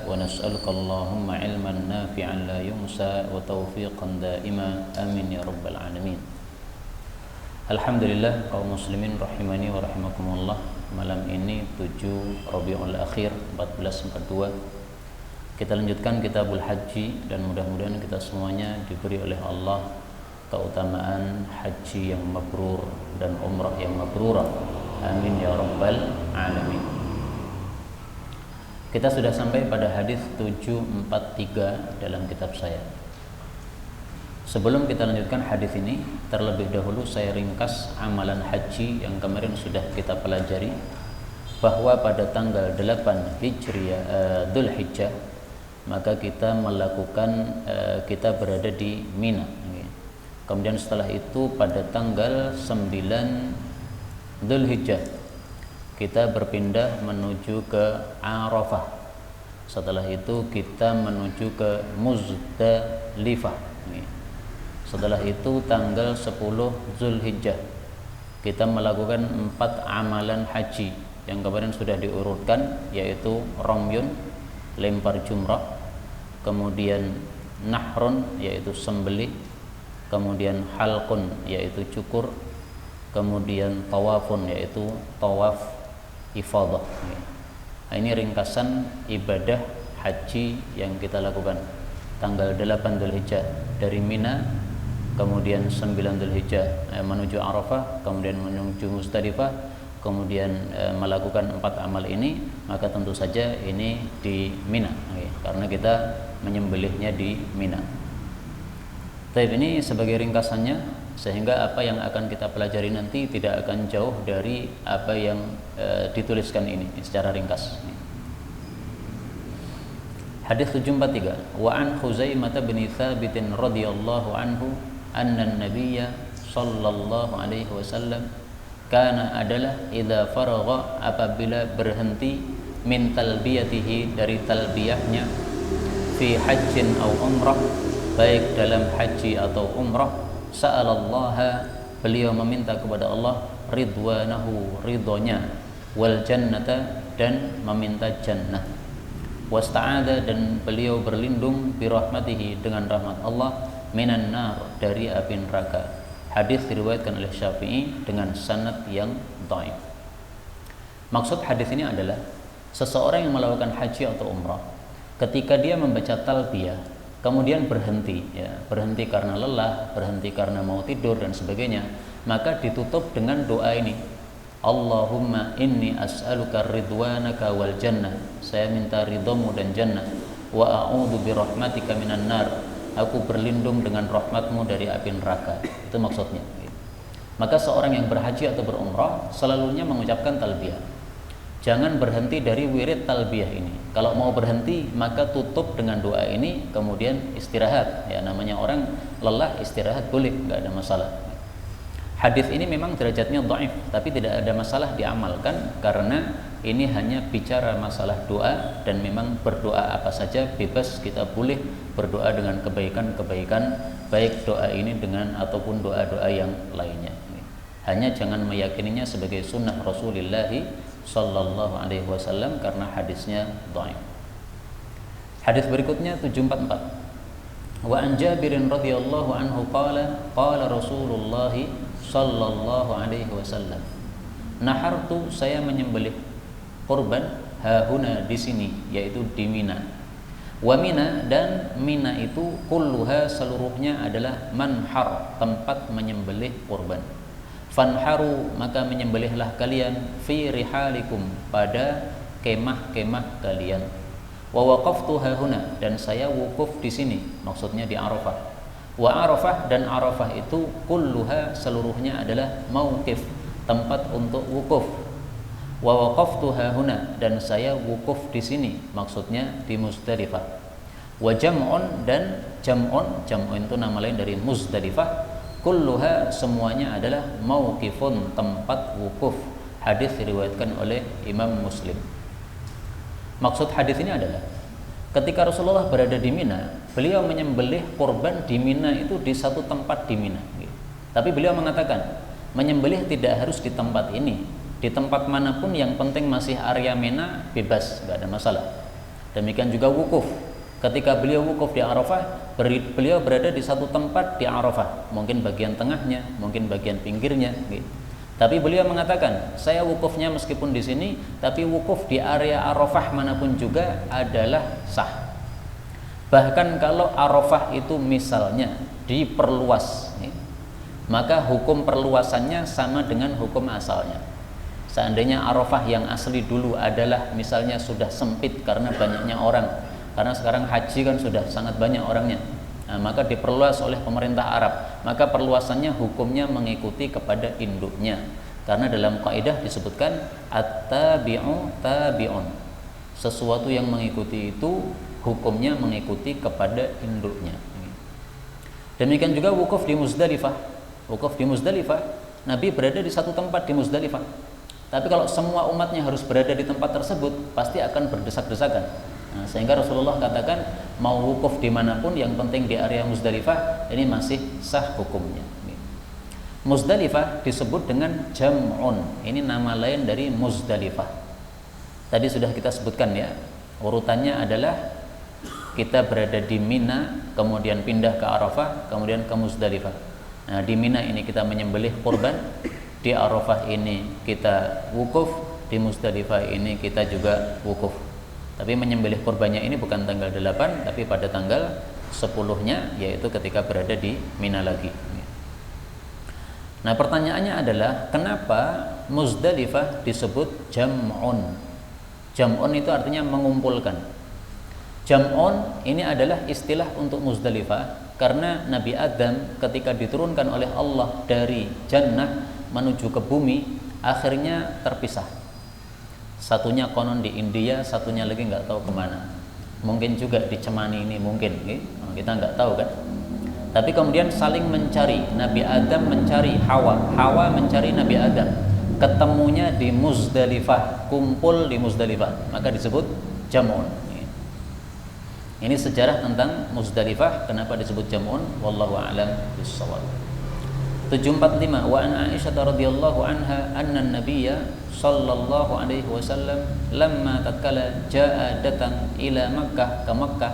ونسألك اللهم علما نافعا لا ينسى وتوفيقا دائما آمين يا رب العالمين. Alhamdulillah kaum muslimin rahimani wa rahimakumullah. Malam ini 7 Rabiul Akhir 1442 kita lanjutkan Kitabul Haji, dan mudah-mudahan kita semuanya diberi oleh Allah keutamaan haji yang mabrur dan umrah yang mabrurah. Amin ya rabbal alamin. Kita sudah sampai pada hadis 743 dalam kitab saya. Sebelum kita lanjutkan hadis ini, terlebih dahulu saya ringkas amalan haji yang kemarin sudah kita pelajari, bahwa pada tanggal 8 Hijriah Dzulhijjah maka kita melakukan kita berada di Mina. Kemudian setelah itu pada tanggal 9 Dzulhijjah kita berpindah menuju ke Arafah. Setelah itu kita menuju ke Muzdalifah. Setelah itu tanggal 10 Zulhijjah kita melakukan 4 amalan haji yang kemarin sudah diurutkan, yaitu Ramyun, lempar jumrah, kemudian Nahrun, yaitu sembelih, kemudian Halqun, yaitu cukur, kemudian Tawafun, yaitu tawaf ifadah. Nah, ini ringkasan ibadah haji yang kita lakukan tanggal 8 Dzulhijjah dari Mina, kemudian 9 Dzulhijjah menuju Arafah, kemudian menuju Muzdalifah, kemudian melakukan 4 amal ini. Maka tentu saja ini di Mina, karena kita menyembelihnya di Mina. Tapi ini sebagai ringkasannya, sehingga apa yang akan kita pelajari nanti tidak akan jauh dari apa yang dituliskan ini secara ringkas. Hadis 743, wa an Khuzaimah bin Thabit radhiyallahu anhu anna an-nabiyya sallallahu alaihi wasallam kana adalah idza faragha, apabila berhenti, min talbiyatihi, dari talbiyahnya, fi hajjin aw umrah, baik dalam haji atau umrah, sa'alallaha, beliau meminta kepada Allah, ridwanahu, ridhonya, wal jannata, dan meminta jannah, wasta'adha, dan beliau berlindung, birahmatihi, dengan rahmat Allah, minan nar, dari api neraka. Hadis diriwayatkan oleh Syafi'i dengan sanad yang dhaif. Maksud hadis ini adalah seseorang yang melakukan haji atau umrah, ketika dia membaca talbiyah kemudian berhenti, berhenti karena lelah, berhenti karena mau tidur dan sebagainya, maka ditutup dengan doa ini, Allahumma inni as'aluka ridwanaka wal jannah, saya minta ridhamu dan jannah, wa a'udzu birahmatika minan nar, aku berlindung dengan rahmatmu dari api neraka. Itu maksudnya. Maka seorang yang berhaji atau berumrah selalunya mengucapkan talbiyah. Jangan berhenti dari wirid talbiyah ini. Kalau mau berhenti maka tutup dengan doa ini, kemudian istirahat. Ya, namanya orang lelah, istirahat boleh, nggak ada masalah. Hadis ini memang derajatnya dhaif, tapi tidak ada masalah diamalkan, karena ini hanya bicara masalah doa, dan memang berdoa apa saja bebas, kita boleh berdoa dengan kebaikan-kebaikan, baik doa ini dengan ataupun doa-doa yang lainnya. Hanya jangan meyakininya sebagai sunnah Rasulullah sallallahu alaihi wasallam, karena hadisnya dhaif. Hadis berikutnya 744. Wa an Jabir radhiyallahu anhu qala qala Rasulullah sallallahu alaihi wasallam, nahartu, saya menyembelih kurban, hahuna, di sini, yaitu di Mina, wa Mina, dan Mina itu kulluha, seluruhnya adalah manhar, tempat menyembelih kurban. Fanharu, maka menyembelihlah kalian, fi rihalikum, pada kemah-kemah kalian. Wa waqaftu hahuna, dan saya wukuf di sini, maksudnya di Arafah. Wa Arafah, dan Arafah itu kulluha, seluruhnya adalah mauqif, tempat untuk wukuf. Wa waqaftu hahuna, dan saya wukuf di sini, maksudnya di Muzdalifah. Wa jam'un, dan jam'un itu nama lain dari Muzdalifah, kulluha, semuanya adalah mauqifun, tempat wukuf. Hadis diriwayatkan oleh Imam Muslim. Maksud hadis ini adalah ketika Rasulullah berada di Mina, beliau menyembelih kurban di Mina itu di satu tempat di Mina. Tapi beliau mengatakan, menyembelih tidak harus di tempat ini, di tempat manapun yang penting masih area Mina, bebas, nggak ada masalah. Demikian juga wukuf. Ketika beliau wukuf di Arafah, beliau berada di satu tempat di Arafah, mungkin bagian tengahnya, mungkin bagian pinggirnya, gitu. Tapi beliau mengatakan, saya wukufnya meskipun di sini, tapi wukuf di area Arafah manapun juga adalah sah. Bahkan kalau Arafah itu misalnya diperluas, maka hukum perluasannya sama dengan hukum asalnya. Seandainya Arafah yang asli dulu adalah misalnya sudah sempit karena banyaknya orang, karena sekarang haji kan sudah sangat banyak orangnya, maka diperluas oleh pemerintah Arab, maka perluasannya hukumnya mengikuti kepada induknya, karena dalam kaidah disebutkan at-tabi'u tabi'un, sesuatu yang mengikuti itu hukumnya mengikuti kepada induknya. Demikian juga wukuf di Muzdalifah. Wukuf di Muzdalifah, Nabi berada di satu tempat di Muzdalifah, tapi kalau semua umatnya harus berada di tempat tersebut, pasti akan berdesak-desakan. Sehingga Rasulullah katakan, mau wukuf dimanapun, yang penting di area Muzdalifah ini masih sah hukumnya. Muzdalifah disebut dengan jam'un, ini nama lain dari Muzdalifah. Tadi sudah kita sebutkan ya, urutannya adalah kita berada di Mina, kemudian pindah ke Arafah, kemudian ke Muzdalifah. Nah, di Mina ini kita menyembelih kurban, di Arafah ini kita wukuf, di Muzdalifah ini kita juga wukuf. Tapi menyembelih kurbannya ini bukan tanggal 8, tapi pada tanggal 10-nya, yaitu ketika berada di Mina lagi. Nah, pertanyaannya adalah, kenapa Muzdalifah disebut jam'un? Jam'un itu artinya mengumpulkan. Jam'un ini adalah istilah untuk Muzdalifah karena Nabi Adam ketika diturunkan oleh Allah dari jannah menuju ke bumi, akhirnya terpisah. Satunya konon di India, satunya lagi nggak tahu kemana. Mungkin juga di Cemani ini, mungkin kita nggak tahu kan. Tapi kemudian saling mencari. Nabi Adam mencari Hawa, Hawa mencari Nabi Adam. Ketemunya di Muzdalifah, kumpul di Muzdalifah, maka disebut jam'un. Ini sejarah tentang Muzdalifah, kenapa disebut jam'un, wallahu a'lam bishawab. 745, wa an Aisyah radhiyallahu anha anna an-nabiyya sallallahu alaihi wasallam lamma tatkala jaa datang ila Makkah, ke Makkah,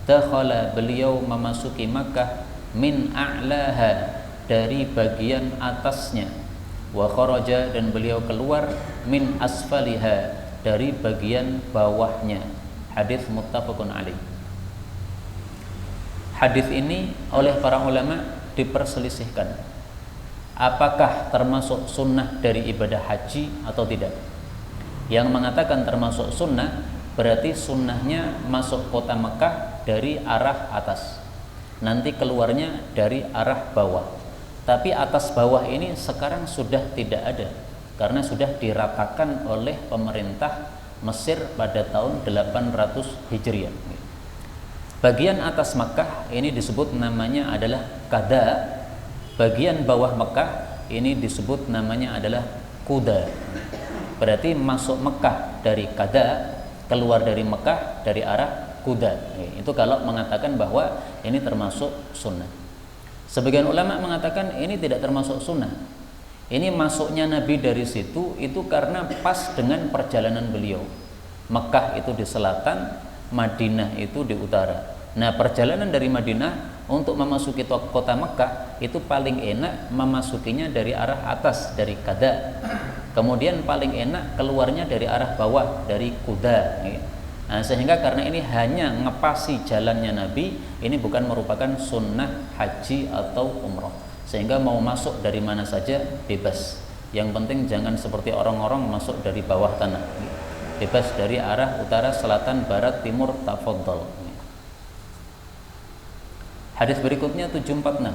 dakhala, beliau memasuki Makkah, min a'laha, dari bagian atasnya, wa kharaja, dan beliau keluar, min asfaliha, dari bagian bawahnya. Hadis muttafaqun alaih. Hadis ini oleh para ulama diperselisihkan, apakah termasuk sunnah dari ibadah haji atau tidak. Yang mengatakan termasuk sunnah, berarti sunnahnya masuk kota Mekah dari arah atas, nanti keluarnya dari arah bawah. Tapi atas bawah ini sekarang sudah tidak ada, karena sudah diratakan oleh pemerintah Mesir pada tahun 800 Hijriah. Bagian atas Mekah ini disebut namanya adalah Kada. Bagian bawah Mekah ini disebut namanya adalah Kuda. Berarti masuk Mekah dari Kada, keluar dari Mekah dari arah Kuda. Itu kalau mengatakan bahwa ini termasuk sunnah. Sebagian ulama mengatakan ini tidak termasuk sunnah. Ini masuknya Nabi dari situ itu karena pas dengan perjalanan beliau. Mekah itu di selatan, Madinah itu di utara. Nah, perjalanan dari Madinah untuk memasuki kota Mekah itu paling enak memasukinya dari arah atas, dari Kada. Kemudian paling enak keluarnya dari arah bawah, dari Kuda. Nah, sehingga karena ini hanya ngepasi jalannya Nabi, ini bukan merupakan sunnah haji atau umroh. Sehingga mau masuk dari mana saja bebas. Yang penting jangan seperti orang-orang masuk dari bawah tanah. Bebas dari arah utara, selatan, barat, timur, tafadhol. Hadis berikutnya 746.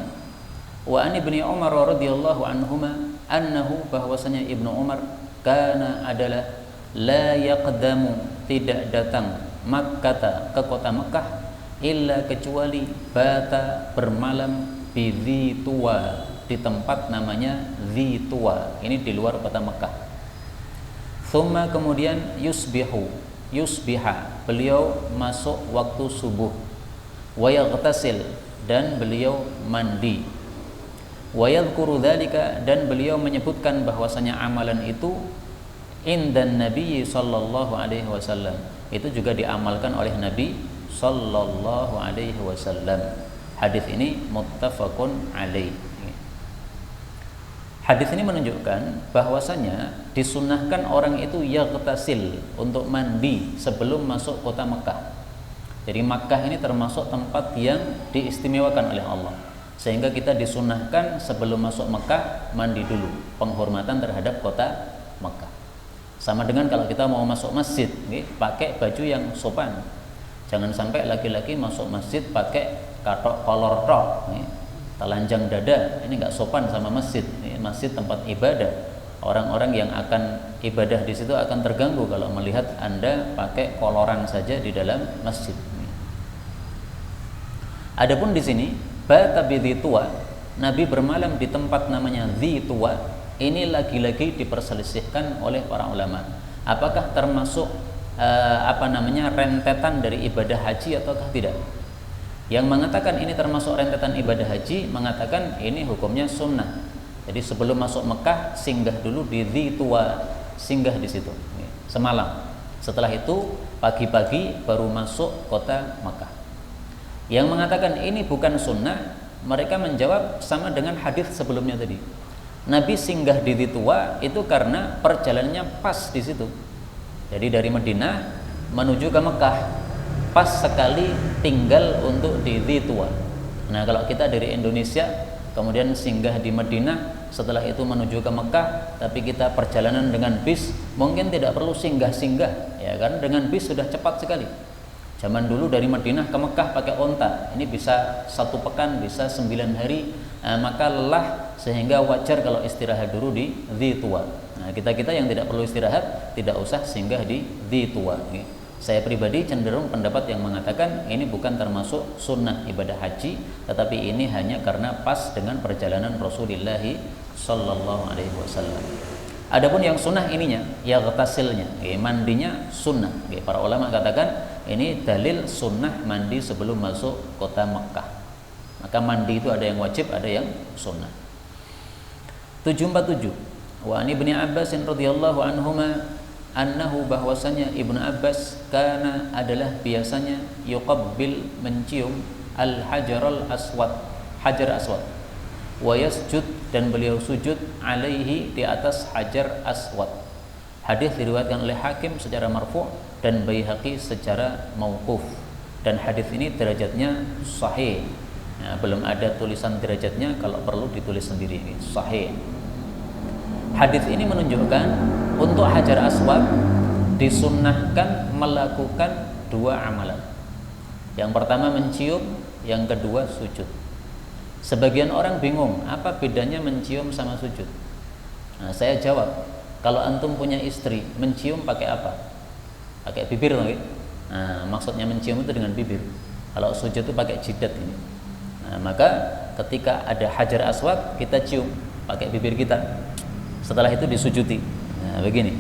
Wa an Ibnu Umar radhiyallahu anhuma annahu, bahwasanya Ibnu Umar kana adalah la yaqdamu, tidak datang, Makkah, ke kota Makkah, illa kecuali bata, bermalam, bi Dzituwa, di tempat namanya Dzituwa, ini di luar kota Makkah. Tsumma, kemudian yusbiha, beliau masuk waktu subuh, wa yaghtasil, dan beliau mandi, wa yadhkuru dzalika, dan beliau menyebutkan bahwasanya amalan itu indan Nabi sallallahu alaihi wasallam, itu juga diamalkan oleh Nabi sallallahu alaihi wasallam. Hadis ini muttafaqun alaih. Hadis ini menunjukkan bahwasanya disunnahkan orang itu yaghtasil, untuk mandi sebelum masuk kota Mekah. Jadi Makkah ini termasuk tempat yang diistimewakan oleh Allah, sehingga kita disunnahkan sebelum masuk Mekah mandi dulu, penghormatan terhadap kota Mekah. Sama dengan kalau kita mau masuk masjid, pakai baju yang sopan. Jangan sampai laki-laki masuk masjid pakai katok kolor tok, telanjang dada. Ini nggak sopan sama masjid. Masjid tempat ibadah. Orang-orang yang akan ibadah di situ akan terganggu kalau melihat Anda pakai koloran saja di dalam masjid. Adapun di sini bata bidhi tua, Nabi bermalam di tempat namanya Dhi Tua. Ini lagi-lagi diperselisihkan oleh para ulama. Apakah termasuk rentetan dari ibadah haji ataukah tidak? Yang mengatakan ini termasuk rentetan ibadah haji mengatakan ini hukumnya sunnah. Jadi sebelum masuk Mekah singgah dulu di Dhi Tua, singgah di situ semalam. Setelah itu pagi-pagi baru masuk kota Mekah. Yang mengatakan ini bukan sunnah, mereka menjawab sama dengan hadis sebelumnya tadi. Nabi singgah di Dhi Tua itu karena perjalanannya pas di situ. Jadi dari Madinah menuju ke Mekah, pas sekali tinggal untuk di Dhi Tua. Nah, kalau kita dari Indonesia kemudian singgah di Madinah, setelah itu menuju ke Mekah, tapi kita perjalanan dengan bis, mungkin tidak perlu singgah-singgah, ya kan? Dengan bis sudah cepat sekali. Zaman dulu dari Madinah ke Mekah pakai onta, ini bisa 1 pekan, bisa 9 hari, maka lelah, sehingga wajar kalau istirahat dulu di Dhi Tua. Nah, kita-kita yang tidak perlu istirahat tidak usah singgah di Dhi Tua. Saya pribadi cenderung pendapat yang mengatakan ini bukan termasuk sunnah ibadah haji, tetapi ini hanya karena pas dengan perjalanan Rasulullah sallallahu alaihi wasallam. Adapun yang sunnah ininya, yaghtasilnya, mandinya sunnah. Para ulama katakan ini dalil sunnah mandi sebelum masuk kota Mekah. Maka mandi itu ada yang wajib, ada yang sunnah. 747. Wa an Ibnu Abbas radhiyallahu anhuma annahu, bahwasanya Ibnu Abbas kana adalah biasanya yuqabbil, mencium al-hajarul aswad, hajar aswad, wa yasjud, dan beliau sujud alaihi, di atas hajar aswad. Hadis diriwayatkan oleh Hakim secara marfu' dan Baihaqi secara mauquf, dan hadis ini derajatnya sahih. Nah, belum ada tulisan derajatnya, kalau perlu ditulis sendiri, sahih. Hadis ini menunjukkan untuk hajar aswad disunnahkan melakukan 2 amalan. Yang pertama mencium, yang kedua sujud. Sebagian orang bingung, apa bedanya mencium sama sujud? Nah, saya jawab, kalau antum punya istri, mencium pakai apa? Pakai bibir, lagi. Nah, maksudnya mencium itu dengan bibir. Kalau sujud itu pakai jidat ini. Nah, maka ketika ada hajar aswad, kita cium pakai bibir kita. Setelah itu disujudi. Nah, begini.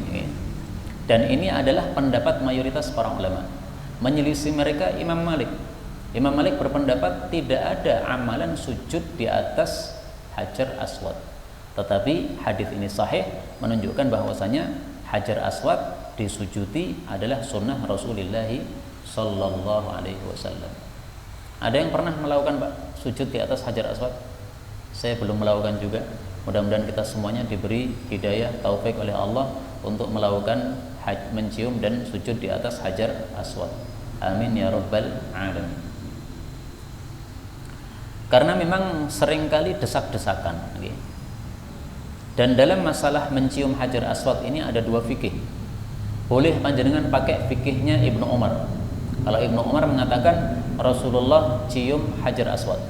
Dan ini adalah pendapat mayoritas para ulama. Menyelisih mereka Imam Malik. Imam Malik berpendapat tidak ada amalan sujud di atas hajar aswad. Tetapi hadis ini sahih menunjukkan bahwasanya hajar aswad disujudi adalah sunnah Rasulullah sallallahu alaihi wasallam. Ada yang pernah melakukan Pak sujud di atas hajar aswad? Saya belum melakukan juga. Mudah-mudahan kita semuanya diberi hidayah taufik oleh Allah untuk melakukan mencium dan sujud di atas hajar aswad. Amin ya rabbal alamin. Karena memang seringkali desak-desakan. Dan dalam masalah mencium hajar aswad ini ada 2 fikih. Boleh panjenengan pakai fikihnya Ibnu Umar. Kalau Ibnu Umar mengatakan Rasulullah cium hajar aswad,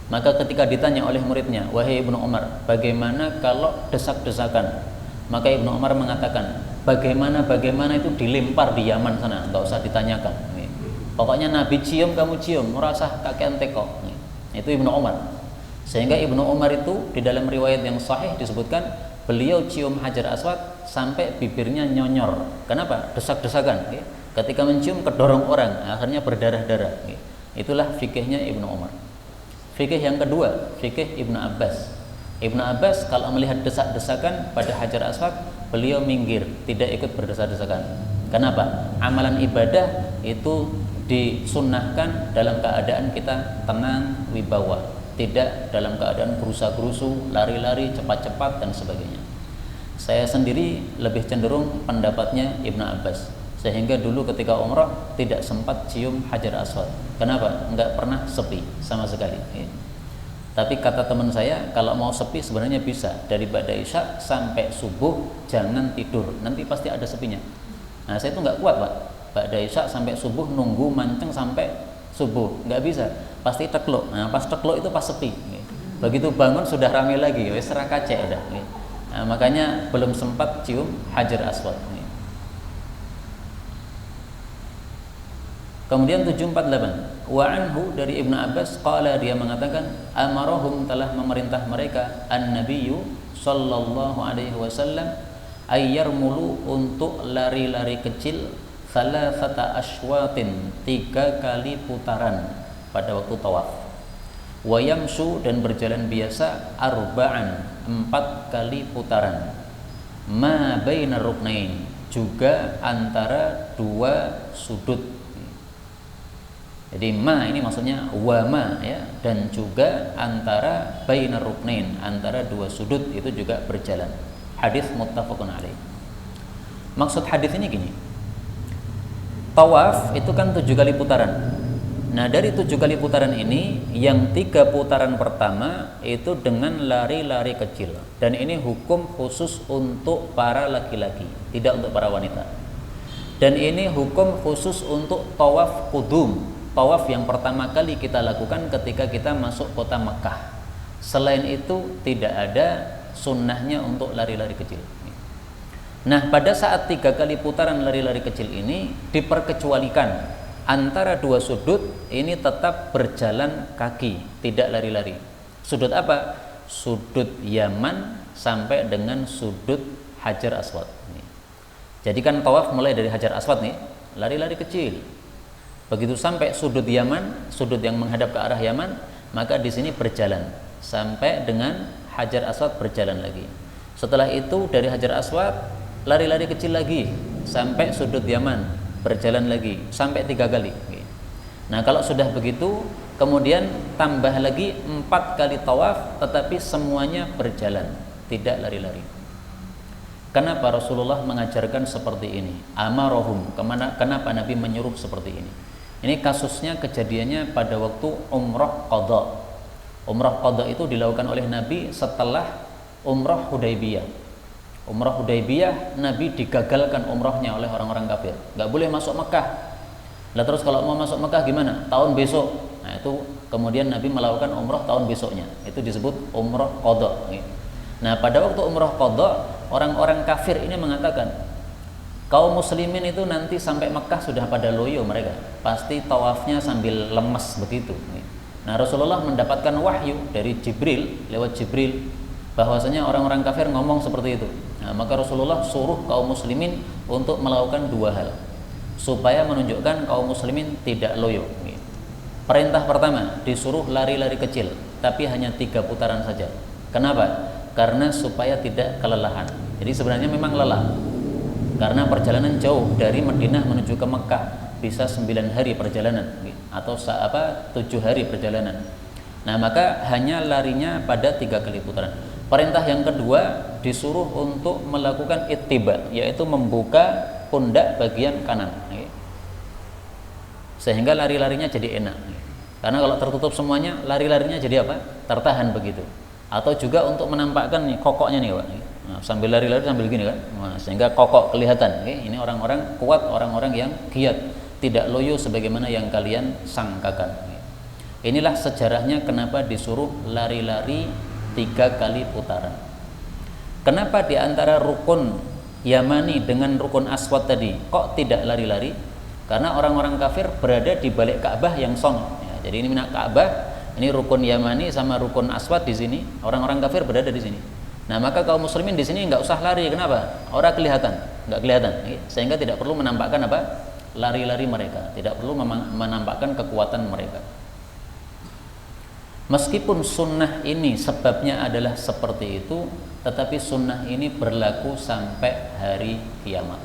maka ketika ditanya oleh muridnya, wahai Ibnu Umar, bagaimana kalau desak-desakan? Maka Ibnu Umar mengatakan, bagaimana itu dilempar di Yaman sana, nggak usah ditanyakan. Pokoknya Nabi cium, kamu cium, merasa kakean teko. Itu Ibnu Umar. Sehingga Ibnu Umar itu di dalam riwayat yang sahih disebutkan beliau cium hajar aswad sampai bibirnya nyonyor. Kenapa? Desak-desakan. Ketika mencium kedorong orang, akhirnya berdarah-darah. Itulah fikihnya Ibnu Umar. Fikih yang kedua, fikih Ibnu Abbas. Ibnu Abbas kalau melihat desak-desakan pada hajar aswad, beliau minggir, tidak ikut berdesak-desakan. Kenapa? Amalan ibadah itu disunnahkan dalam keadaan kita tenang, wibawa, tidak dalam keadaan gerusa-gerusu, lari-lari, cepat-cepat dan sebagainya. Saya sendiri lebih cenderung pendapatnya Ibnu Abbas, sehingga dulu ketika umrah tidak sempat cium Hajar Aswad. Kenapa? Enggak pernah sepi sama sekali. Tapi kata teman saya, kalau mau sepi sebenarnya bisa, dari ba'da isya sampai subuh jangan tidur, nanti pasti ada sepinya. Nah saya itu nggak kuat Pak, ba'da isya sampai subuh nunggu mancing sampai subuh, nggak bisa, pasti tekluk. Nah pas tekluk itu pas sepi, begitu bangun sudah ramai lagi, wes serakace udah. Nah, makanya belum sempat cium Hajar Aswad. Kemudian 748, wa anhu dari Ibnu Abbas qala, dia mengatakan, amarahum, telah memerintah mereka an-nabiyyu sallallahu alaihi wasallam ayyarmulu, untuk lari-lari kecil, thalathata ashwatin, 3 kali putaran pada waktu tawaf, wa yamshu, dan berjalan biasa, arba'an, 4 kali putaran, ma bainar ruknain, juga antara 2 sudut. Jadi ma ini maksudnya wa ma ya, dan juga antara bainar ruknain, antara 2 sudut itu juga berjalan. Hadis muttafaqun alaih. Maksud hadis ini gini, tawaf itu kan 7 kali putaran. Nah dari 7 kali putaran ini, yang 3 putaran pertama itu dengan lari-lari kecil, dan ini hukum khusus untuk para laki-laki, tidak untuk para wanita. Dan ini hukum khusus untuk tawaf qudum, tawaf yang pertama kali kita lakukan ketika kita masuk kota Mekah. Selain itu tidak ada sunnahnya untuk lari-lari kecil. Nah pada saat 3 kali putaran lari-lari kecil ini diperkecualikan, antara 2 sudut ini tetap berjalan kaki, tidak lari-lari. Sudut apa? Sudut Yaman sampai dengan sudut Hajar Aswad. Jadi kan tawaf mulai dari Hajar Aswad nih, lari-lari kecil. Begitu sampai sudut Yaman, sudut yang menghadap ke arah Yaman, maka di sini berjalan sampai dengan Hajar Aswad, berjalan lagi. Setelah itu dari Hajar Aswad lari-lari kecil lagi sampai sudut Yaman, berjalan lagi sampai 3 kali. Nah kalau sudah begitu, kemudian tambah lagi 4 kali tawaf, tetapi semuanya berjalan, tidak lari-lari. Kenapa Rasulullah mengajarkan seperti ini? Amarahum, kenapa Nabi menyuruh seperti ini? Ini kasusnya, kejadiannya pada waktu umrah qadha. Umrah qadha itu dilakukan oleh Nabi setelah umrah Hudaybiyah. Umrah Hudaybiyah, Nabi digagalkan umrahnya oleh orang-orang kafir, nggak boleh masuk Mekah. Lah terus kalau mau masuk Mekah gimana? Tahun besok. Nah itu kemudian Nabi melakukan umrah tahun besoknya, itu disebut umrah qadha. Nah pada waktu umrah qadha, orang-orang kafir ini mengatakan, kaum muslimin itu nanti sampai Mekah sudah pada loyo mereka, pasti tawafnya sambil lemes begitu. Nah Rasulullah mendapatkan wahyu dari Jibril, lewat Jibril, bahwasanya orang-orang kafir ngomong seperti itu. Nah, maka Rasulullah suruh kaum muslimin untuk melakukan 2 hal supaya menunjukkan kaum muslimin tidak loyo. Perintah pertama, disuruh lari-lari kecil, tapi hanya 3 putaran saja. Kenapa? Karena supaya tidak kelelahan. Jadi sebenarnya memang lelah, karena perjalanan jauh dari Madinah menuju ke Mekah, bisa 9 hari perjalanan atau 7 hari perjalanan. Nah maka hanya larinya pada 3 kali putaran. Perintah yang kedua, disuruh untuk melakukan ittiba, yaitu membuka pundak bagian kanan, sehingga lari-larinya jadi enak. Karena kalau tertutup semuanya, lari-larinya jadi apa? Tertahan begitu. Atau juga untuk menampakkan nih, kokoknya nih Pak. Nah, sambil lari-lari sambil gini kan, nah, sehingga kokok kelihatan. Ini orang-orang kuat, orang-orang yang giat, tidak loyo sebagaimana yang kalian sangkakan. Inilah sejarahnya kenapa disuruh lari-lari 3 kali putaran. Kenapa di antara rukun Yamani dengan rukun Aswad tadi kok tidak lari-lari? Karena orang-orang kafir berada di balik Ka'bah yang sono. Ya, jadi ini Ka'bah, ini rukun Yamani sama rukun Aswad di sini. Orang-orang kafir berada di sini. Nah maka kaum muslimin di sini nggak usah lari. Kenapa? Orang kelihatan, nggak kelihatan, sehingga tidak perlu menampakkan apa? Lari-lari mereka, tidak perlu menampakkan kekuatan mereka. Meskipun sunnah ini sebabnya adalah seperti itu, tetapi sunnah ini berlaku sampai hari kiamat.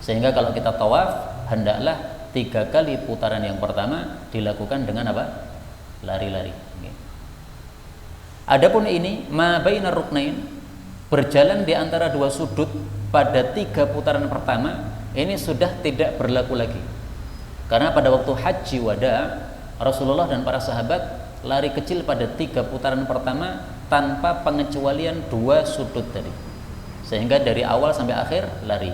Sehingga kalau kita tawaf, hendaklah 3 kali putaran yang pertama dilakukan dengan apa? Lari-lari. Adapun ini ma bainar ruknain, berjalan di antara 2 sudut pada 3 putaran pertama, ini sudah tidak berlaku lagi. Karena pada waktu haji wada, Rasulullah dan para sahabat lari kecil pada 3 putaran pertama tanpa pengecualian 2 sudut tadi. Sehingga dari awal sampai akhir lari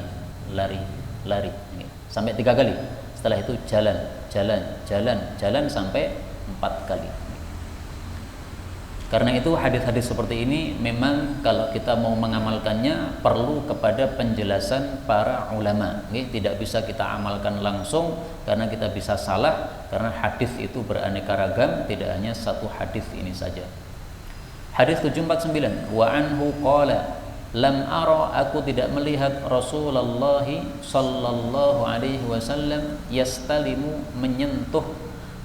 sampai 3 kali. Setelah itu jalan sampai 4 kali. Karena itu hadis-hadis seperti ini memang kalau kita mau mengamalkannya perlu kepada penjelasan para ulama. Tidak bisa kita amalkan langsung karena kita bisa salah, karena hadis itu beraneka ragam, tidak hanya satu hadis ini saja. Hadis 749, wa anhu qala lam ara, aku tidak melihat Rasulullah sallallahu alaihi wasallam yastalimu, menyentuh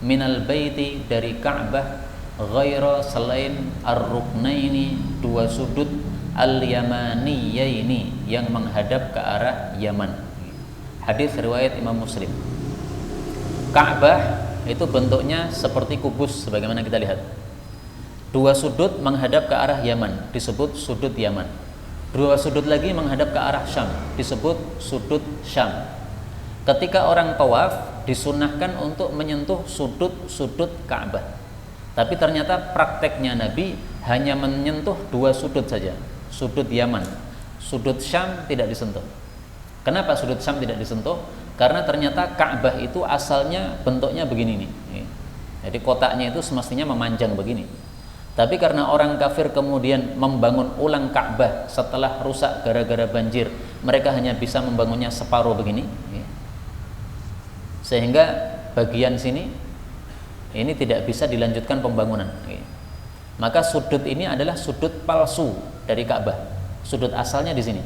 minal baiti, dari Ka'bah, ghaira, selain ar-ruknaini, 2 sudut al-yamaniyaini, yang menghadap ke arah Yaman. Hadis riwayat Imam Muslim. Ka'bah itu bentuknya seperti kubus sebagaimana kita lihat. 2 sudut menghadap ke arah Yaman disebut sudut Yaman. 2 sudut lagi menghadap ke arah Syam disebut sudut Syam. Ketika orang tawaf disunahkan untuk menyentuh sudut-sudut Ka'bah. Tapi ternyata prakteknya Nabi hanya menyentuh 2 sudut saja, sudut Yaman, sudut Syam tidak disentuh. Kenapa sudut Syam tidak disentuh? Karena ternyata Ka'bah itu asalnya bentuknya begini nih. Jadi kotaknya itu semestinya memanjang begini. Tapi karena orang kafir kemudian membangun ulang Ka'bah setelah rusak gara-gara banjir, mereka hanya bisa membangunnya separuh begini. Sehingga bagian sini ini tidak bisa dilanjutkan pembangunan. Maka sudut ini adalah sudut palsu dari Ka'bah. Sudut asalnya di sini.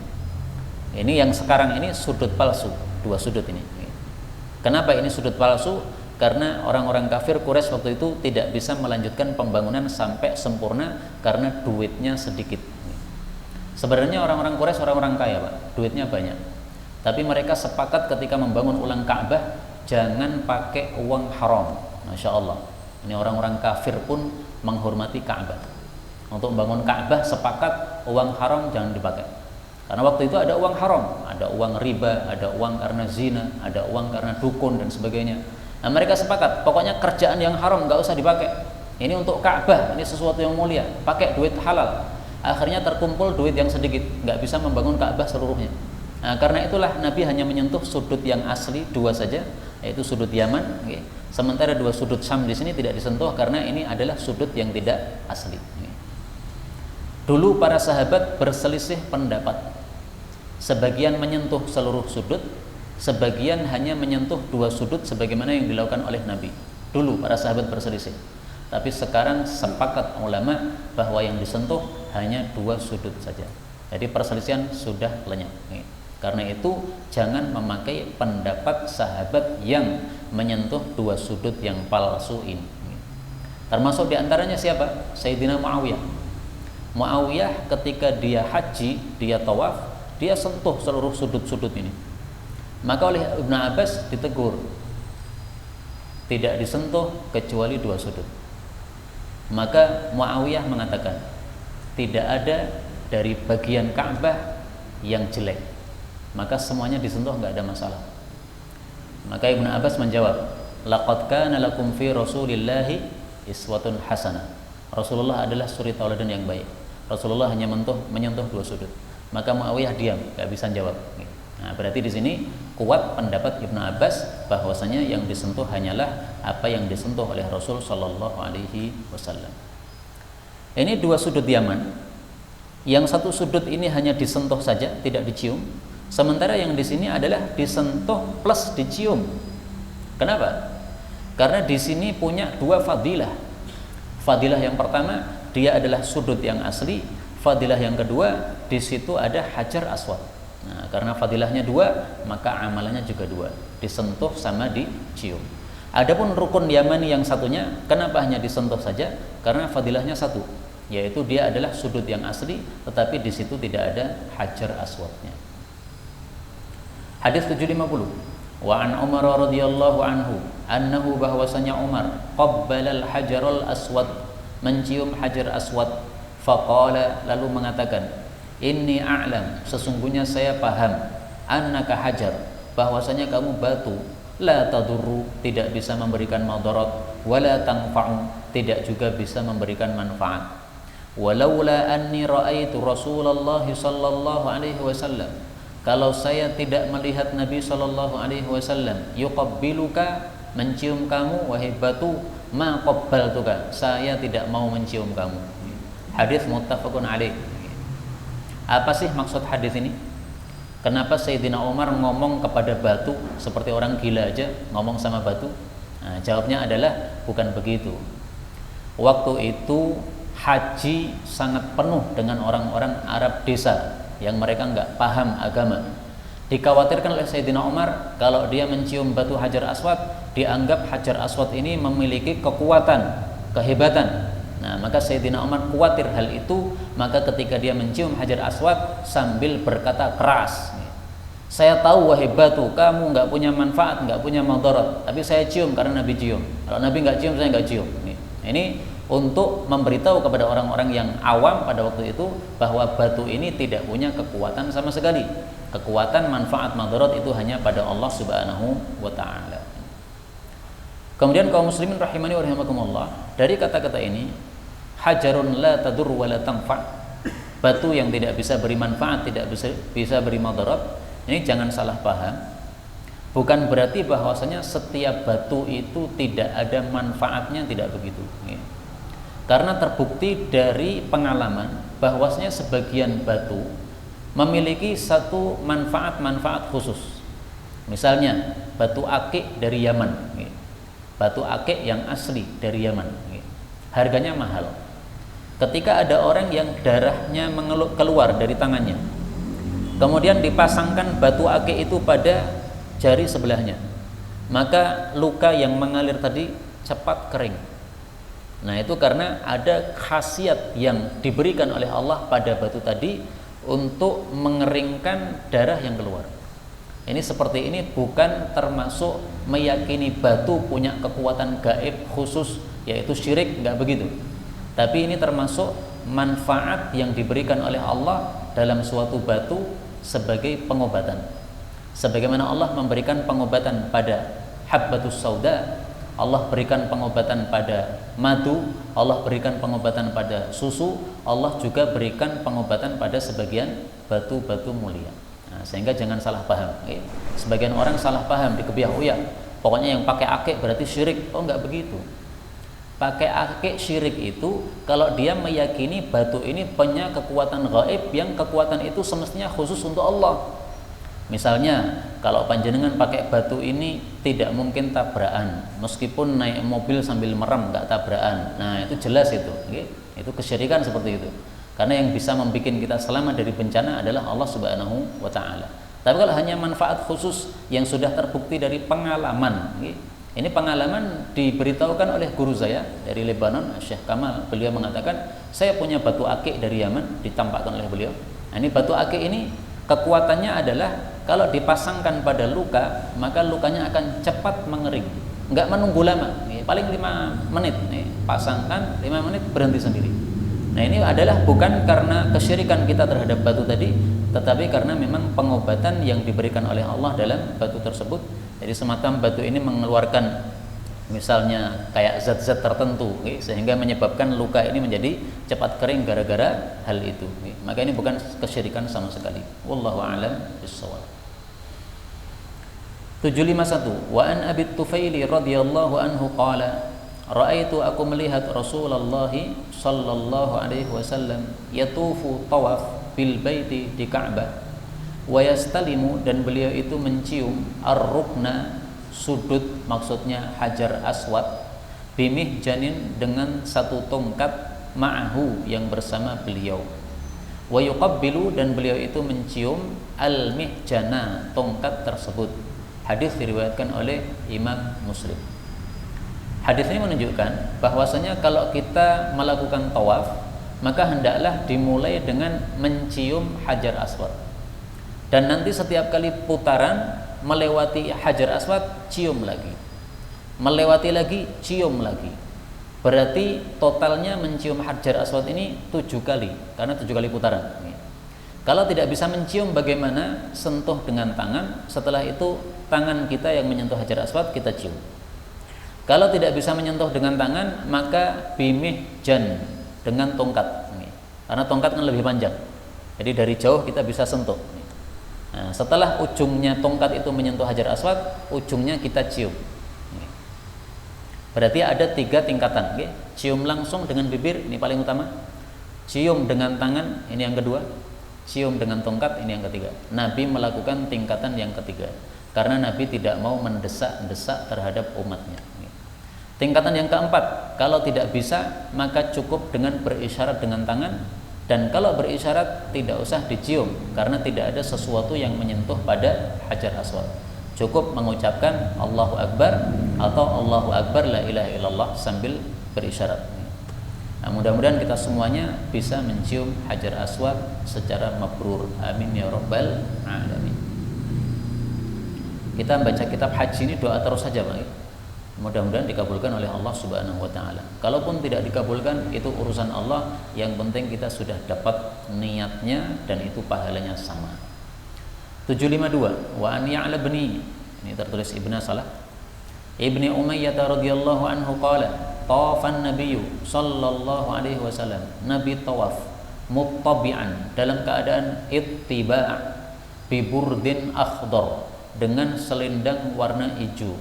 Ini yang sekarang ini sudut palsu, 2 sudut ini. Kenapa ini sudut palsu? Karena orang-orang kafir Quraisy waktu itu tidak bisa melanjutkan pembangunan sampai sempurna karena duitnya sedikit. Sebenarnya orang-orang Quraisy orang-orang kaya, Pak. Duitnya banyak. Tapi mereka sepakat ketika membangun ulang Ka'bah jangan pakai uang haram. Masya Allah, ini orang-orang kafir pun menghormati Ka'bah. Untuk membangun Ka'bah sepakat uang haram jangan dipakai. Karena waktu itu ada uang haram, ada uang riba, ada uang karena zina, ada uang karena dukun dan sebagainya. Nah mereka sepakat, pokoknya kerjaan yang haram nggak usah dipakai. Ini untuk Ka'bah, ini sesuatu yang mulia, pakai duit halal. Akhirnya terkumpul duit yang sedikit, nggak bisa membangun Ka'bah seluruhnya. Nah, karena itulah Nabi hanya menyentuh sudut yang asli 2 saja, yaitu sudut Yaman. Sementara 2 sudut Syam di sini tidak disentuh karena ini adalah sudut yang tidak asli. Dulu para sahabat berselisih pendapat. Sebagian menyentuh seluruh sudut, sebagian hanya menyentuh 2 sudut sebagaimana yang dilakukan oleh Nabi. Dulu para sahabat berselisih. Tapi sekarang sepakat ulama bahwa yang disentuh hanya 2 sudut saja. Jadi perselisihan sudah lenyap. Karena itu jangan memakai pendapat sahabat yang menyentuh 2 sudut yang palsu ini. Termasuk diantaranya siapa? Sayyidina Muawiyah. Muawiyah ketika dia haji, dia tawaf, dia sentuh seluruh sudut-sudut ini. Maka oleh Ibnu Abbas ditegur, tidak disentuh kecuali 2 sudut. Maka Muawiyah mengatakan, tidak ada dari bagian Ka'bah yang jelek, maka semuanya disentuh, nggak ada masalah. Maka Ibnu Abbas menjawab, laqad kana lakum fi Rasulillahi iswatun hasanah. Rasulullah adalah suri tauladan yang baik. Rasulullah hanya menyentuh 2 sudut. Maka Muawiyah diam, nggak bisa jawab. Nah, berarti di sini kuat pendapat Ibnu Abbas bahwasanya yang disentuh hanyalah apa yang disentuh oleh Rasul Shallallahu Alaihi Wasallam. Ini 2 sudut Yaman. Yang 1 sudut ini hanya disentuh saja, tidak dicium. Sementara yang di sini adalah disentuh plus dicium. Kenapa? Karena di sini punya 2 fadilah. Fadilah yang pertama, dia adalah sudut yang asli. Fadilah yang kedua, di situ ada Hajar Aswad. Nah, karena fadilahnya 2, maka amalannya juga 2. Disentuh sama dicium. Adapun rukun Yamani yang satunya, kenapa hanya disentuh saja? Karena fadilahnya 1, yaitu dia adalah sudut yang asli, tetapi di situ tidak ada Hajar Aswadnya. Hadis 750. Wa an Umar radhiyallahu anhu annahu bahwasanya Umar qabbalal hajarul aswad, mencium hajar aswad, faqala, lalu mengatakan, inni a'lam, sesungguhnya saya paham, annaka hajar, bahwasanya kamu batu, la tadurru, tidak bisa memberikan madarat, wala tanfa'u, tidak juga bisa memberikan manfaat. Walaula anni ra'aitu Rasulullah sallallahu alaihi wasallam, kalau saya tidak melihat Nabi sallallahu alaihi wasallam, yuqabbiluka, mencium kamu, wahai batu, ma qabbaltuka, saya tidak mau mencium kamu. Hadis muttafaqun alaih. Apa sih maksud hadis ini? Kenapa Sayyidina Umar ngomong kepada batu seperti orang gila aja ngomong sama batu? Nah, jawabnya adalah bukan begitu. Waktu itu haji sangat penuh dengan orang-orang Arab desa yang mereka nggak paham agama. Dikhawatirkan oleh Sayyidina Umar kalau dia mencium batu Hajar Aswad, dianggap Hajar Aswad ini memiliki kekuatan, kehebatan. Nah, maka Sayyidina Umar khawatir hal itu, maka ketika dia mencium Hajar Aswad sambil berkata keras, saya tahu wahai batu, kamu nggak punya manfaat, nggak punya madarat, tapi saya cium karena Nabi cium. Kalau Nabi nggak cium, saya nggak cium. Ini untuk memberitahu kepada orang-orang yang awam pada waktu itu bahwa batu ini tidak punya kekuatan sama sekali. Kekuatan, manfaat, madarat itu hanya pada Allah Subhanahu wa taala. Kemudian kaum muslimin rahimani wa rahimakumullah, dari kata-kata ini, hajarun la tadur wa la tanfa', batu yang tidak bisa beri manfaat, tidak bisa beri madarat, ini jangan salah paham. Bukan berarti bahwasanya setiap batu itu tidak ada manfaatnya, tidak begitu. Karena terbukti dari pengalaman bahwasanya sebagian batu memiliki satu manfaat-manfaat khusus. Misalnya batu akik dari Yaman, batu akik yang asli dari Yaman, harganya mahal. Ketika ada orang yang darahnya keluar dari tangannya, kemudian dipasangkan batu akik itu pada jari sebelahnya, maka luka yang mengalir tadi cepat kering. Nah, itu karena ada khasiat yang diberikan oleh Allah pada batu tadi untuk mengeringkan darah yang keluar. Ini seperti ini bukan termasuk meyakini batu punya kekuatan gaib khusus, yaitu syirik, enggak begitu. Tapi ini termasuk manfaat yang diberikan oleh Allah dalam suatu batu sebagai pengobatan. Sebagaimana Allah memberikan pengobatan pada habbatus sauda, Allah berikan pengobatan pada madu, Allah berikan pengobatan pada susu, Allah juga berikan pengobatan pada sebagian batu-batu mulia. Nah, sehingga jangan salah paham. Sebagian orang salah paham di Kebiah Uya, pokoknya yang pakai akik berarti syirik. Oh, enggak begitu. Pakai akik syirik itu kalau dia meyakini batu ini punya kekuatan gaib yang kekuatan itu semestinya khusus untuk Allah. Misalnya kalau panjenengan pakai batu ini tidak mungkin tabrakan, meskipun naik mobil sambil merem nggak tabrakan. Nah, itu jelas itu kesyirikan seperti itu. Karena yang bisa membuat kita selamat dari bencana adalah Allah Subhanahu wa taala. Tapi kalau hanya manfaat khusus yang sudah terbukti dari pengalaman, ini pengalaman diberitahukan oleh guru saya dari Lebanon, Syekh Kamal. Beliau mengatakan, saya punya batu akik dari Yaman, ditampakkan oleh beliau. Nah, ini batu akik ini kekuatannya adalah kalau dipasangkan pada luka, maka lukanya akan cepat mengering, nggak menunggu lama, paling 5 menit, pasangkan 5 menit berhenti sendiri. Nah, ini adalah bukan karena kesyirikan kita terhadap batu tadi, tetapi karena memang pengobatan yang diberikan oleh Allah dalam batu tersebut. Jadi semacam batu ini mengeluarkan misalnya kayak zat-zat tertentu, sehingga menyebabkan luka ini menjadi cepat kering gara-gara hal itu. Maka ini bukan kesyirikan sama sekali. Wallahu a'lam bishawab. 751. Wa an Abi Tufaili radhiyallahu anhu qala, ra'aitu, aku melihat Rasulullah sallallahu alaihi wasallam yatufu tawaf bil baiti di Ka'bah, wa yastalimu, dan beliau itu mencium ar-rukna, sudut, maksudnya Hajar Aswad, bimihjanin, dengan satu tongkat, ma'ahu, yang bersama beliau, wa yuqabbilu, dan beliau itu mencium al-mihjana, tongkat tersebut. Hadis diriwayatkan oleh Imam Muslim. Hadis ini menunjukkan bahwasanya kalau kita melakukan tawaf, maka hendaklah dimulai dengan mencium Hajar Aswad. Dan nanti setiap kali putaran melewati Hajar Aswad, cium lagi. Melewati lagi, cium lagi. Berarti totalnya mencium Hajar Aswad ini 7 kali, karena 7 kali putaran. Kalau tidak bisa mencium, bagaimana? Sentuh dengan tangan. Setelah itu tangan kita yang menyentuh Hajar Aswad, kita cium. Kalau tidak bisa menyentuh dengan tangan, maka bimihjan, dengan tongkat. Karena tongkat kan lebih panjang. Jadi dari jauh kita bisa sentuh. Nah, setelah ujungnya tongkat itu menyentuh Hajar Aswad, ujungnya kita cium. Berarti ada 3 tingkatan. Cium langsung dengan bibir, ini paling utama. Cium dengan tangan, ini yang kedua. Cium dengan tongkat, ini yang ketiga. Nabi melakukan tingkatan yang ketiga, karena Nabi tidak mau mendesak-desak terhadap umatnya. Tingkatan yang keempat, kalau tidak bisa, maka cukup dengan berisyarat dengan tangan. Dan kalau berisyarat tidak usah dicium, karena tidak ada sesuatu yang menyentuh pada Hajar Aswad. Cukup mengucapkan Allahu Akbar atau Allahu Akbar la ilaha illallah sambil berisyarat. Nah, mudah-mudahan kita semuanya bisa mencium Hajar Aswad secara mabrur. Amin ya rabbal alamin. Kita membaca kitab haji ini doa terus saja, Pak. Mudah-mudahan dikabulkan oleh Allah Subhanahu wa taala. Kalaupun tidak dikabulkan, itu urusan Allah, yang penting kita sudah dapat niatnya dan itu pahalanya sama. 752 wa an ya'la bni, ini tertulis Ibnu Salah. Ibni Umayyah radhiyallahu anhu qala tawafan nabiyyu sallallahu alaihi wasallam, Nabi tawaf muttabi'an, dalam keadaan ittiba' bi burdin akhdar, dengan selendang warna hijau.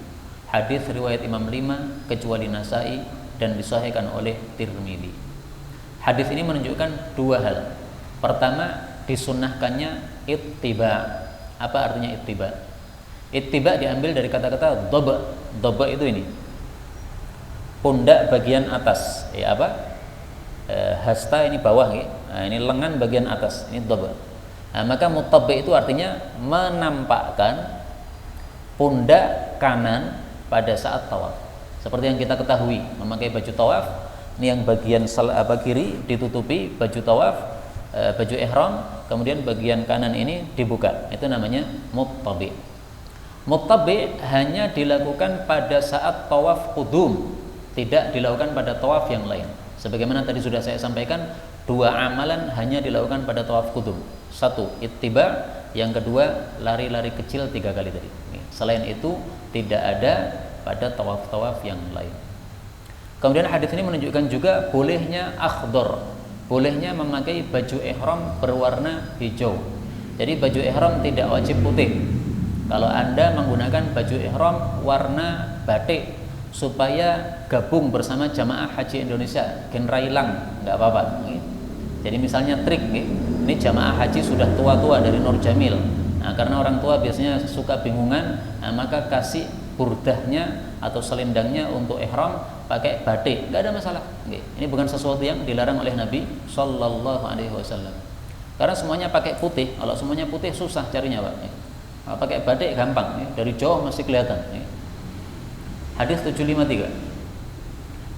Hadis riwayat Imam 5 kecuali Nasai dan disahihkan oleh Tirmidzi. Hadis ini menunjukkan 2 hal. Pertama, disunnahkannya ittiba. Apa artinya ittiba? Ittiba diambil dari kata-kata dhaba. Dhaba itu ini, pundak bagian atas, hasta ini bawah, nah, ini lengan bagian atas, ini dhaba. Nah, maka muttabi itu artinya menampakkan pundak kanan pada saat tawaf. Seperti yang kita ketahui, memakai baju tawaf, ini yang bagian kiri ditutupi baju tawaf, baju ihram, kemudian bagian kanan ini dibuka. Itu namanya muttabi. Muttabi hanya dilakukan pada saat tawaf qudum, tidak dilakukan pada tawaf yang lain. Sebagaimana tadi sudah saya sampaikan, 2 amalan hanya dilakukan pada tawaf qudum. 1 ittiba, yang kedua lari-lari kecil 3 kali tadi. Selain itu tidak ada pada tawaf-tawaf yang lain. Kemudian hadis ini menunjukkan juga bolehnya akhdar, bolehnya memakai baju ihram berwarna hijau. Jadi baju ihram tidak wajib putih. Kalau Anda menggunakan baju ihram warna batik supaya gabung bersama jamaah haji Indonesia, gen railang, nggak apa-apa. Jadi misalnya trik, ini jamaah haji sudah tua-tua dari Nur Jamil. Nah, karena orang tua biasanya suka bingungan, nah, maka kasih burdahnya atau selendangnya untuk ihram pakai batik, nggak ada masalah. Ini bukan sesuatu yang dilarang oleh Nabi Sallallahu Alaihi Wasallam. Karena semuanya pakai putih. Kalau semuanya putih susah carinya, Pak. Pakai batik gampang, dari jauh masih kelihatan. Hadis 753.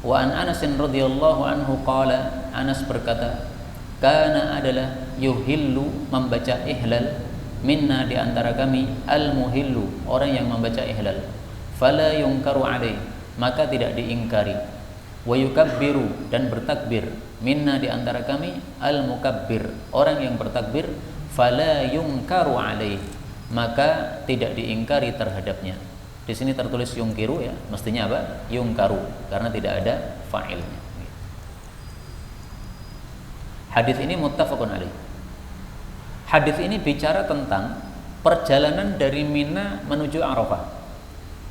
Wa an Anas radhiyallahu anhu qala, Anas berkata, kana adalah yuhillu, membaca ihlal, minna di antara kami, al-muhillu, orang yang membaca ihlal, fala yunkaru alaih, maka tidak diingkari, wa yukabbiru, dan bertakbir, minna di antara kami, al-mukabbir, orang yang bertakbir, fala yunkaru alaih, maka tidak diingkari terhadapnya. Di sini tertulis yungkiru, ya, mestinya apa? Yungkaru, karena tidak ada fa'ilnya. Hadis ini muttafaqun alaih. Hadis ini bicara tentang perjalanan dari Mina menuju Arafah.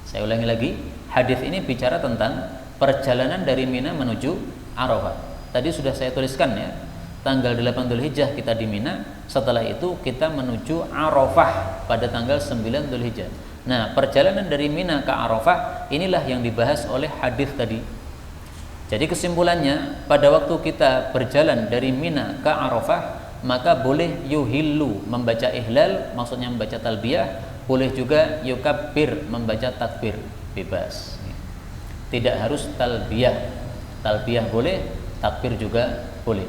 Saya ulangi lagi, hadis ini bicara tentang perjalanan dari Mina menuju Arafah. Tadi sudah saya tuliskan, ya, tanggal 8 Dzulhijjah kita di Mina, setelah itu kita menuju Arafah pada tanggal 9 Dzulhijjah. Nah, perjalanan dari Mina ke Arafah inilah yang dibahas oleh hadis tadi. Jadi kesimpulannya, pada waktu kita berjalan dari Mina ke Arafah, maka boleh yuhillu, membaca ihlal, maksudnya membaca talbiyah, boleh juga yukabbir, membaca takbir, bebas. Tidak harus talbiyah. Talbiyah boleh, takbir juga boleh.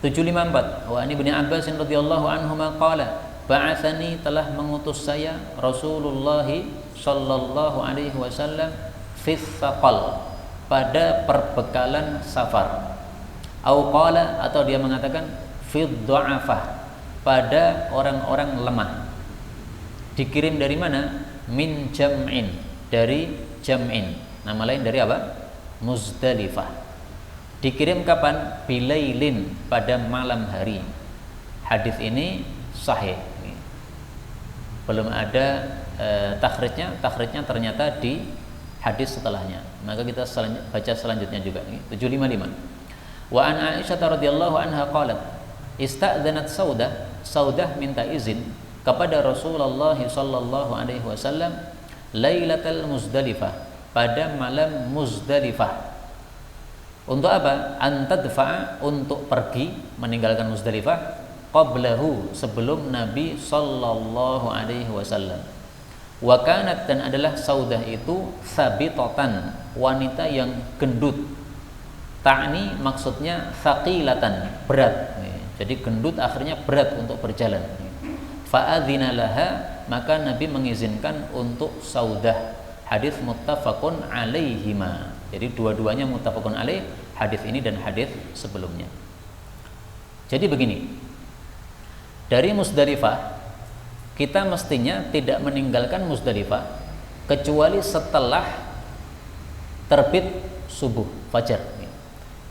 754 wa ani Ibnu Abbas radhiyallahu anhuma qala ba'atsani telah mengutus saya Rasulullah sallallahu alaihi wasallam fi tsaqal pada perbekalan safar. Au qala atau dia mengatakan fi dha'afah pada orang-orang lemah. Dikirim dari mana? Min jam'in, dari jam'in. Nama lain dari apa? Muzdalifah. Dikirim kapan? Bilailin, pada malam hari. Hadis ini sahih. Belum ada takhrijnya ternyata di hadis setelahnya. Maka kita baca selanjutnya juga. 755. Wa an Aisyah radhiyallahu anha qalat ista'dzanat Saudah minta izin kepada Rasulullah sallallahu alaihi wasallam lailatal Muzdalifah, pada malam Muzdalifah. Untuk apa? Antadfa'a, untuk pergi meninggalkan Muzdalifah, qablahu, sebelum Nabi sallallahu alaihi wasallam. Wa kanat, dan adalah Saudah itu sabitatan, wanita yang gendut. Ta'ni maksudnya thaqilatan, berat. Jadi gendut akhirnya berat untuk berjalan. Fa'adzina laha, maka Nabi mengizinkan untuk Saudah. Hadis muttafaqun alaihima. Jadi dua-duanya muttafaqun alaih, hadis ini dan hadis sebelumnya. Jadi begini, dari Muzdalifah kita mestinya tidak meninggalkan Muzdalifah kecuali setelah terbit subuh fajar,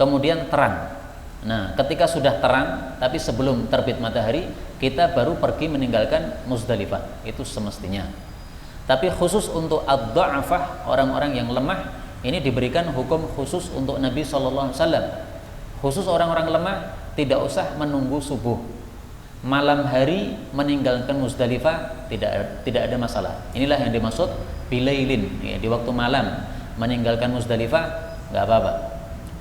kemudian terang. Nah, ketika sudah terang tapi sebelum terbit matahari, kita baru pergi meninggalkan Muzdalifah, itu semestinya. Tapi khusus untuk ad-dha'afah, orang-orang yang lemah, ini diberikan hukum khusus untuk Nabi SAW. Khusus orang-orang lemah tidak usah menunggu subuh. Malam hari meninggalkan Muzdalifah tidak ada masalah. Inilah yang dimaksud bilailin, ya, di waktu malam meninggalkan Muzdalifah nggak apa-apa.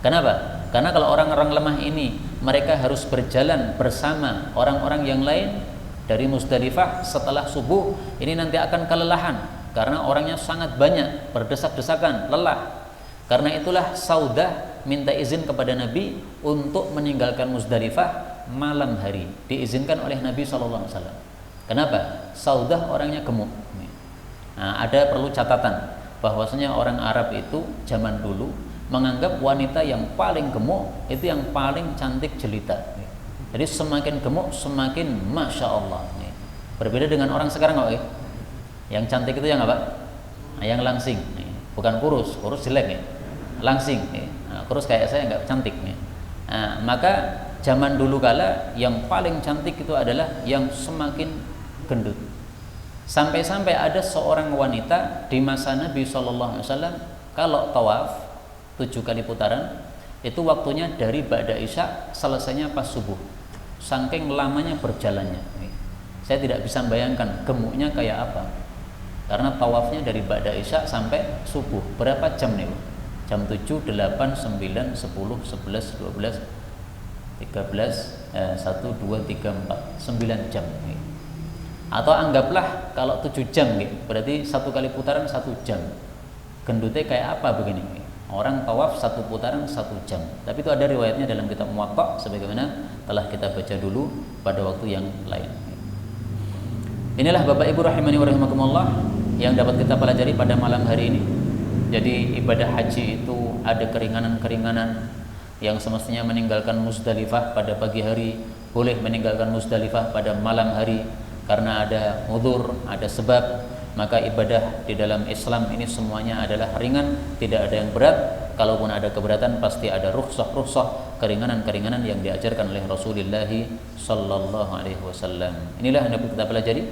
Kenapa? Karena kalau orang-orang lemah ini mereka harus berjalan bersama orang-orang yang lain dari Muzdalifah setelah subuh, ini nanti akan kelelahan karena orangnya sangat banyak, berdesak-desakan, lelah. Karena itulah Saudah minta izin kepada Nabi untuk meninggalkan Muzdalifah malam hari, diizinkan oleh Nabi SAW. Kenapa? Saudah orangnya gemuk. Nah, ada perlu catatan bahwasanya orang Arab itu zaman dulu menganggap wanita yang paling gemuk itu yang paling cantik jelita. Jadi semakin gemuk semakin masya Allah. Berbeda dengan orang sekarang, yang cantik itu yang apa? Yang langsing, bukan kurus jelek, langsing. Nah, kurus kayak saya nggak cantik. Nah, maka zaman dulu kala yang paling cantik itu adalah yang semakin gendut. Sampai-sampai ada seorang wanita di masa Nabi SAW, kalau tawaf 7 kali putaran itu waktunya dari ba'da isya selesainya pas subuh. Saking lamanya berjalannya, saya tidak bisa bayangkan gemuknya kayak apa. Karena tawafnya dari ba'da isya sampai subuh, berapa jam nih? Jam 7, 8, 9, 10, 11, 12, 13, 1, 2, 3, 4, 9 jam. Atau anggaplah kalau 7 jam, berarti 1 kali putaran 1 jam. Gendutnya kayak apa begini? Orang tawaf 1 putaran 1 jam. Tapi itu ada riwayatnya dalam kitab Muwatta sebagaimana telah kita baca dulu pada waktu yang lain. Inilah Bapak Ibu rahimani wa rahimakumullah yang dapat kita pelajari pada malam hari ini. Jadi ibadah haji itu ada keringanan-keringanan. Yang semestinya meninggalkan Muzdalifah pada pagi hari, boleh meninggalkan Muzdalifah pada malam hari karena ada udzur, ada sebab. Maka ibadah di dalam Islam ini semuanya adalah ringan, tidak ada yang berat. Kalaupun ada keberatan pasti ada rukhsah, keringanan-keringanan yang diajarkan oleh Rasulullah sallallahu alaihi wasallam. Inilah yang dapat kita pelajari.